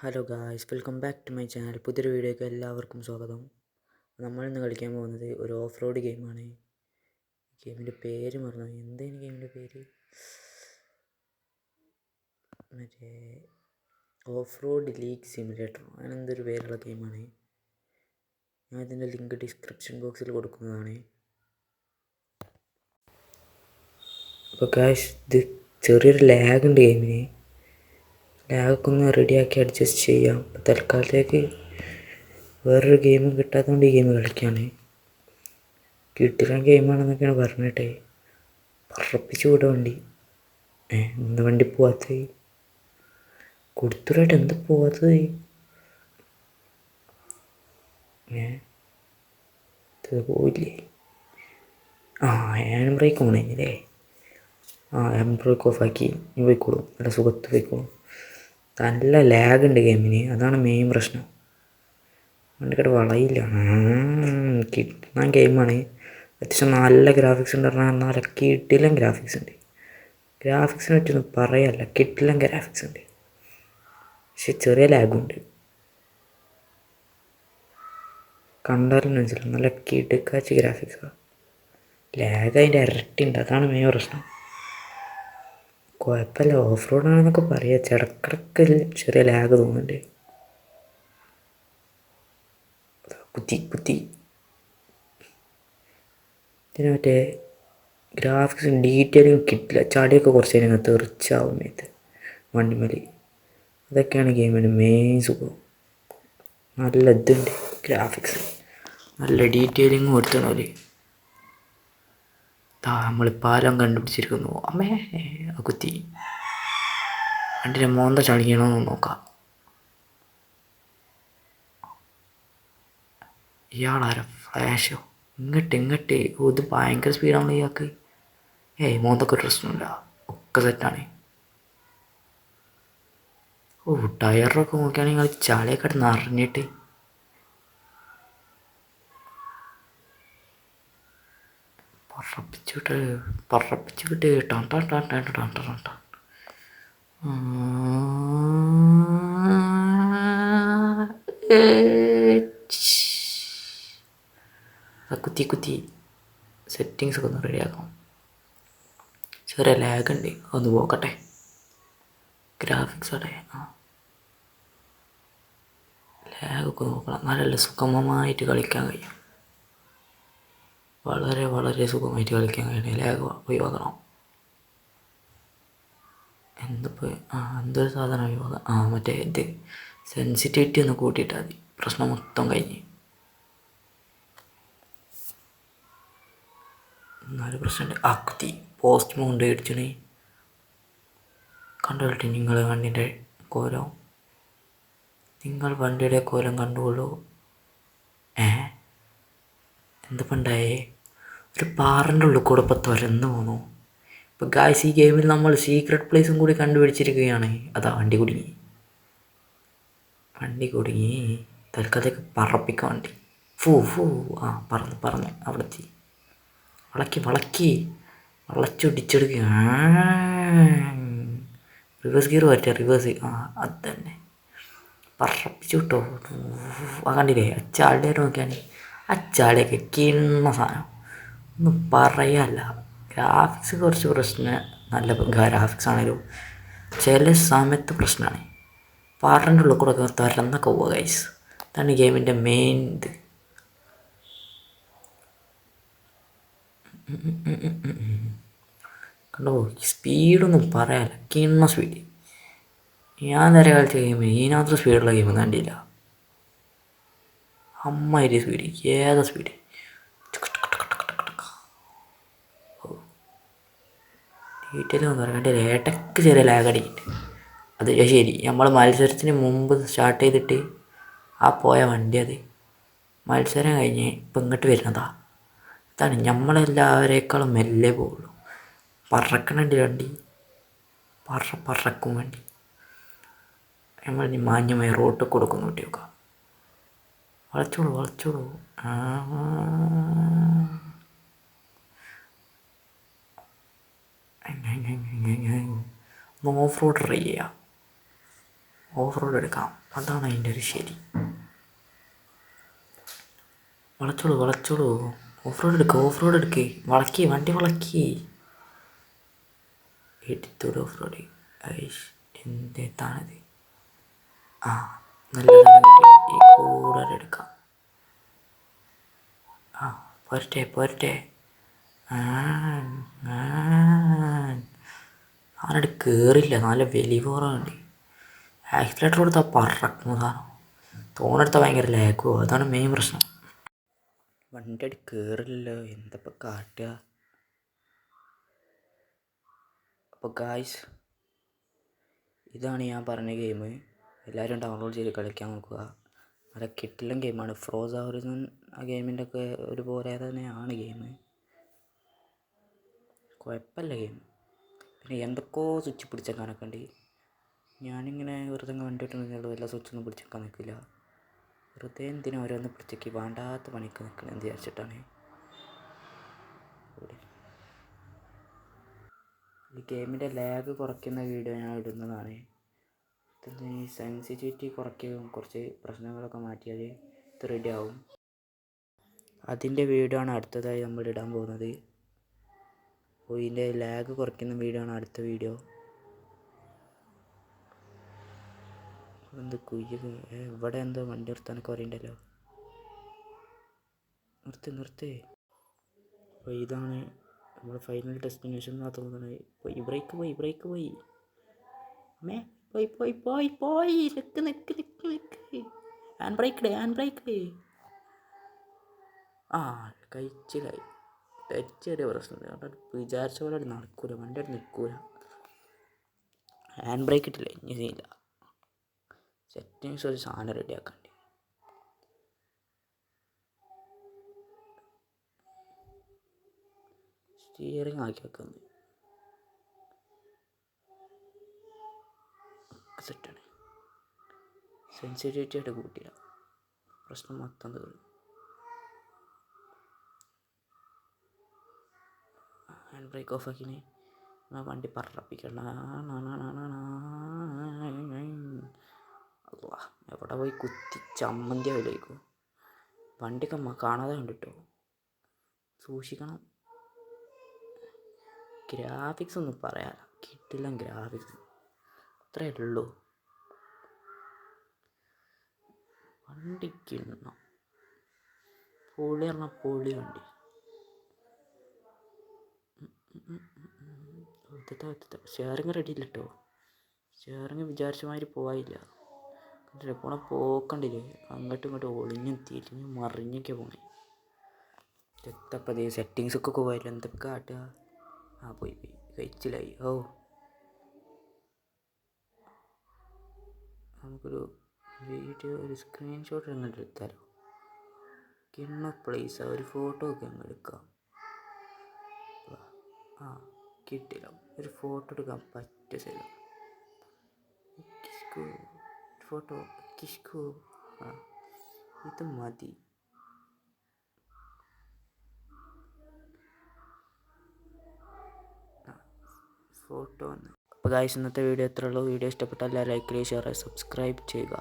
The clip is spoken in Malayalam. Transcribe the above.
Hello guys, welcome back to my channel. പുതിയൊരു വീഡിയോയ്ക്ക് എല്ലാവർക്കും സ്വാഗതം. നമ്മളിന്ന് കളിക്കാൻ പോകുന്നത് ഒരു ഓഫ് റോഡ് ഗെയിമാണ്. ഗെയിമിൻ്റെ പേര് മറന്നു. എന്തായിരുന്നു ഗെയിമിൻ്റെ പേര്? മറ്റേ ഓഫ് റോഡ് ലീഗ് സിമുലേറ്റർ, അങ്ങനെ എന്തൊരു പേരുള്ള ഗെയിമാണ്. ഞാൻ ഇതിൻ്റെ ലിങ്ക് ഡിസ്ക്രിപ്ഷൻ ബോക്സിൽ കൊടുക്കുന്നതാണ്. അപ്പോൾ ഗായ്സ്, ഇത് ചെറിയൊരു ലാഗ് ഉണ്ട് ഗെയിമിന്. ലാഗൊക്കെ ഒന്ന് റെഡിയാക്കി അഡ്ജസ്റ്റ് ചെയ്യാം. തൽക്കാലത്തേക്ക് വേറൊരു ഗെയിമും കിട്ടാത്തതുകൊണ്ട് ഈ ഗെയിം കളിക്കുകയാണ്. കിട്ടില്ല ഗെയിമാണെന്നൊക്കെയാണ് പറഞ്ഞിട്ടേ. പറപ്പിച്ച് വിട വണ്ടി. എന്താ വണ്ടി പോവാത്തത്? കൊടുത്തുരായിട്ട് എന്താ പോവാത്തത്? പോയില്ലേ? ഹാൻഡ് ബ്രേക്ക് ഓണല്ലേ? ഹാൻഡ് ബ്രേക്ക് ഓഫാക്കി ഇനി പോയിക്കോളും. നല്ല സുഖത്ത് പോയിക്കോളും. നല്ല ലാഗ് ഉണ്ട് ഗെയിമിന്, അതാണ് മെയിൻ പ്രശ്നം. വണ്ടിക്കടെ വളയില്ല. കിട്ടുന്ന ഗെയിമാണ്. അത്യാവശ്യം നല്ല ഗ്രാഫിക്സ് ഉണ്ട് പറഞ്ഞാൽ നല്ല കിട്ടില്ല ഗ്രാഫിക്സ് ഉണ്ട്. ഗ്രാഫിക്സിനെ പറ്റിയൊന്നും പറയാല്ല, കിട്ടില്ല ഗ്രാഫിക്സ് ഉണ്ട്. പക്ഷെ ചെറിയ ലാഗുണ്ട്. കണ്ടാലും മനസ്സിലാവും നല്ല കിടുക്കാച്ച് ഗ്രാഫിക്സാണ്. ലാഗ് അതിൻ്റെ ഇരട്ടിയുണ്ട്, അതാണ് മെയിൻ പ്രശ്നം. കുഴപ്പമില്ല, ഓഫ് റോഡാണെന്നൊക്കെ പറയാം. ഇടക്കിടക്ക് ചെറിയ ലാഗ് തോന്നുന്നുണ്ട്. കുത്തി ഇതിന് മറ്റേ ഗ്രാഫിക്സും ഡീറ്റെയിലും കിട്ടില്ല. ചടിയൊക്കെ കുറച്ച് നേരം തെറിച്ചാവും ഇത് വണ്ടിമേൽ. അതൊക്കെയാണ് ഗെയിമിൻ്റെ മെയിൻ സുഖം. നല്ല ഇതുണ്ട് ഗ്രാഫിക്സ്, നല്ല ഡീറ്റെയിലിങ് കൊടുത്തണോല്. നമ്മൾ പാലം കണ്ടുപിടിച്ചിരിക്കുന്നു. അമ്മേ കുത്തി വണ്ടിൻ്റെ മോന്ത ചളിക്കണമെന്ന് നോക്കാം. ഇയാളാര ഫ്ലാഷോ? ഇങ്ങോട്ട് ഇത് ഭയങ്കര സ്പീഡാണല്ലോ ഇയാൾക്ക്. മോന്തൊക്കെ ഒരു പ്രശ്നമില്ല, ഒക്കെ സെറ്റാണ്. ടയറൊക്കെ നോക്കുകയാണെങ്കിൽ നിങ്ങൾ ചളിയൊക്കെ കിടന്ന് അറിഞ്ഞിട്ട് പറപ്പിച്ചിട്ട് ടൺ ടൺ ടൺ ടൺ ടൺ ടൺ ടൺ. കുത്തി സെറ്റിങ്സൊക്കെ ഒന്ന് റെഡിയാക്കാം. ചെറിയ ലാഗ് ഉണ്ട്, ഒന്ന് പോക്കട്ടെ. ഗ്രാഫിക്സ് അവിടെ ലാഗൊക്കെ നോക്കണം. നല്ല സുഗമമായിട്ട് കളിക്കാൻ കഴിയും. വളരെ വളരെ സുഖമായിട്ട് കളിക്കാൻ കഴിയണേ. ലാഗ് ഒഴിവാക്കണം. എന്തൊരു സാധനം ഒഴിവാക്കാം. മറ്റേ ഇത് സെൻസിറ്റിവിറ്റി ഒന്ന് കൂട്ടിയിട്ടാൽ മതി, പ്രശ്നം മൊത്തം കഴിഞ്ഞ്. എന്നാലും പ്രശ്നമുണ്ട്. കുത്തി പോസ്റ്റ് മൗണ്ട് അടിച്ചണേ. കണ്ടുകൊള്ളട്ടെ നിങ്ങൾ വണ്ടിയുടെ കോലം. നിങ്ങൾ വണ്ടിയുടെ കോലം കണ്ടുകൊള്ളൂ. എന്താ ഉണ്ടായേ? ഒരു പാറിൻ്റെ ഉള്ളിൽ കൂടെ ഇപ്പോൾ തുരന്ന് പോന്നു. ഇപ്പോൾ ഗായ്സ്, ഈ ഗെയിമിൽ നമ്മൾ സീക്രട്ട് പ്ലേസും കൂടി കണ്ടുപിടിച്ചിരിക്കുകയാണ്. അതാ വണ്ടി കുടുങ്ങി. തൽക്കാലത്തേക്ക് പറപ്പിക്കാൻ വണ്ടി. പറന്ന് അവിടെ എത്തി. വളച്ചൊടിച്ചെടുക്കുക. റിവേഴ്സ് ഗിയർ പറ്റുക. റിവേഴ്സ് അത് തന്നെ പറപ്പിച്ചു വിട്ടോ. കണ്ടില്ലേ? അച്ചാളുടെ നോക്കിയാണ്. അച്ചാളിയൊക്കെ കിണ്ണ സാധനം, ഒന്നും പറയാല്ല. ഗ്രാഫിക്സ് കുറച്ച് പ്രശ്നം. നല്ല ഗ്രാഫിക്സ് ആണെങ്കിലും ചില സമയത്ത് പ്രശ്നമാണ്. പാറിൻ്റെ ഉള്ളിൽ കൂടെ ഒക്കെ തുരന്നൊക്കെ പോവുക ഗൈസ്. അതാണ് ഗെയിമിൻ്റെ മെയിൻ ഇത്. കണ്ടോ, സ്പീഡൊന്നും പറയാല്ല, കിണ്ണ സ്പീഡ്. ഞാൻ നേരെ കളിച്ച ഗെയിം ഇതിനകത്ത് സ്പീഡുള്ള ഗെയിം കണ്ടില്ല. അമ്മാതിരി സ്പീഡ്, ഏതാ സ്പീഡ്. ഡീറ്റെയിൽ ഒന്നും പറയാൻ ഏട്ടക്ക് ചെറിയ ലാഗ് അടിക്കുന്നുണ്ട്. അത് ശരി, നമ്മൾ മത്സരത്തിന് മുമ്പ് സ്റ്റാർട്ട് ചെയ്തിട്ട് പോയ വണ്ടി അത് മത്സരം കഴിഞ്ഞ് ഇപ്പം ഇങ്ങോട്ട് വരുന്നതാ. അതാണ് നമ്മളെല്ലാവരേക്കാളും മെല്ലെ പോവുള്ളൂ. പറക്കണുണ്ട് വണ്ടി, പറക്കും വണ്ടി. നമ്മൾ മാന്യമായി റോട്ട് കൊടുക്കുന്നു. കുട്ടി നോക്കാം. വളച്ചോളൂ. ഓഫ് റോഡ് ട്രൈ ചെയ്യാം. ഓഫ് റോഡ് എടുക്കാം, അതാണ് അതിൻ്റെ ഒരു ശരി. വളച്ചോളൂ. ഓഫ് റോഡ് എടുക്കേ, വളക്കി വണ്ടി വളക്കി എടുത്തോളൂ. ഓഫ് റോഡ് ഐഷ് എന്തെത്താണത്? ആ നല്ല കിട്ടി. ഈ കൂടെ എടുക്കാം. ആ പോരട്ടെ. ആരട് കയറില്ല, നല്ല വലിയ കുറവുണ്ട്. ആക്സിലേറ്റർ കൊടുത്താൽ പറക്കുന്നതാണ്, തോണെടുത്താൽ ഭയങ്കര ലാഗോ, അതാണ് മെയിൻ പ്രശ്നം. വണ്ടി അടി കയറില്ലല്ലോ, എന്തപ്പോൾ കാട്ടുക? അപ്പോൾ ഗായ്സ്, ഇതാണ് ഞാൻ പറഞ്ഞ ഗെയിം. എല്ലാവരും ഡൗൺലോഡ് ചെയ്ത് കളിക്കാൻ നോക്കുക. നല്ല കിട്ടില്ല ഗെയിമാണ്. ഫ്രോസ ഹൊറിസൺ ആ ഗെയിമിൻ്റെ ഒക്കെ ഒരുപോലെ തന്നെയാണ് ഗെയിം. കുഴപ്പമില്ല ഗെയിം. പിന്നെ എന്തൊക്കെയോ സ്വിച്ച് പിടിച്ചേക്കാനൊക്കെ ഉണ്ട്. ഞാനിങ്ങനെ വെറുതെ വണ്ടി ഇട്ടുണ്ടെന്നുള്ളൂ, എല്ലാ സ്വിച്ചൊന്നും പിടിച്ചേക്കാൻ നിൽക്കില്ല. വെറുതെ എന്തിനും ഓരോന്ന് പിടിച്ചേക്ക് വേണ്ടാത്ത പണിക്ക് നിൽക്കണം എന്ന് വിചാരിച്ചിട്ടാണ്. ഈ ഗെയിമിൻ്റെ ലാഗ് കുറയ്ക്കുന്ന വീഡിയോ ഞാൻ ഇടുന്നതാണ്. സെൻസിറ്റിവിറ്റി കുറയ്ക്കുകയും കുറച്ച് പ്രശ്നങ്ങളൊക്കെ മാറ്റിയാൽ ഇത് റെഡി ആവും. അതിൻ്റെ വീഡിയോ ആണ് അടുത്തതായി നമ്മൾ ഇടാൻ പോകുന്നത്. അപ്പോൾ ഇതിൻ്റെ ലാഗ് കുറയ്ക്കുന്ന വീഡിയോ ആണ് അടുത്ത വീഡിയോ. എന്ത് കുയ്യൊക്കെ ഇവിടെ എന്തോ വണ്ടി നിർത്താനൊക്കെ പറയുന്നുണ്ടല്ലോ. നിർത്ത്. അപ്പോൾ ഇതാണ് നമ്മുടെ ഫൈനൽ ഡെസ്റ്റിനേഷൻ എന്നാണ് തോന്നുന്നത്. ബ്രേക്ക് പോയി. അമ്മേ പോയി. നിക്ക്. Hand brake. ആ കഴിച്ചിലായി. ചെറിയ പ്രശ്നം. അവിടെ വിചാരിച്ച പോലെ നടക്കൂല, വണ്ടി അവിടെ നിൽക്കൂല. ഹാൻഡ് ബ്രേക്ക് ഇട്ടില്ല, ഇനിയില്ല. സെറ്റിങ്സ് ഒരു സാധനം റെഡിയാക്കണ്ടേ. സ്റ്റിയറിങ് ആക്കി വെക്കുന്നത് സെറ്റാണ്. സെൻസിറ്റിവിറ്റി ആയിട്ട് കൂട്ടില്ല, പ്രശ്നം മൊത്തം തീർന്നു. ഹാൻഡ് ബ്രേക്ക് ഓഫ് ആക്കിന് വണ്ടി പറപ്പിക്കണ്ട. എവിടെ പോയി കുത്തി ചമ്മന്തി ആവില്ലേക്കും. വണ്ടിയൊക്കെ കാണാതെ കണ്ടിട്ടോ, സൂക്ഷിക്കണം. ഗ്രാഫിക്സ് ഒന്നും പറയാല്ല, കിട്ടില്ല ഗ്രാഫിക്സ്, അത്രയേ ഉള്ളൂ. വണ്ടിക്ക് പൊളി വണ്ടി. ഷെയറിങ് റെഡി ഇല്ല കേട്ടോ. ഷെയറിങ് വിചാരിച്ച മാതിരി പോവായില്ല. പോക്കണ്ടില്ലേ, അങ്ങോട്ടും ഇങ്ങോട്ടും ഒളിഞ്ഞും തിരിഞ്ഞും മറിഞ്ഞൊക്കെ പോണേ. എത്തപ്പതേ സെറ്റിങ്സൊക്കെ പോയില്ല, എന്തൊക്കെ കാട്ടുക. പോയി കഴിച്ചിലായി. നമുക്കൊരു വീഡിയോ, ഒരു സ്ക്രീൻഷോട്ട് അങ്ങോട്ട് എടുത്താലോ. പ്ലേസ് ഒരു ഫോട്ടോ ഒക്കെ അങ്ങ് എടുക്കാം. കിട്ടില്ല, ഒരു ഫോട്ടോ എടുക്കാൻ പറ്റിയ സ്ഥലം. ഫോട്ടോ ഇത് മതി. ഫോട്ടോ വന്ന്. അപ്പോൾ ഗായ്സ്, ഇന്നത്തെ വീഡിയോ ഇത്രയുള്ളൂ. വീഡിയോ ഇഷ്ടപ്പെട്ടാൽ ലൈക്ക് ചെയ്യുക, ഷെയർ ചെയ്യുക, സബ്സ്ക്രൈബ് ചെയ്യുക.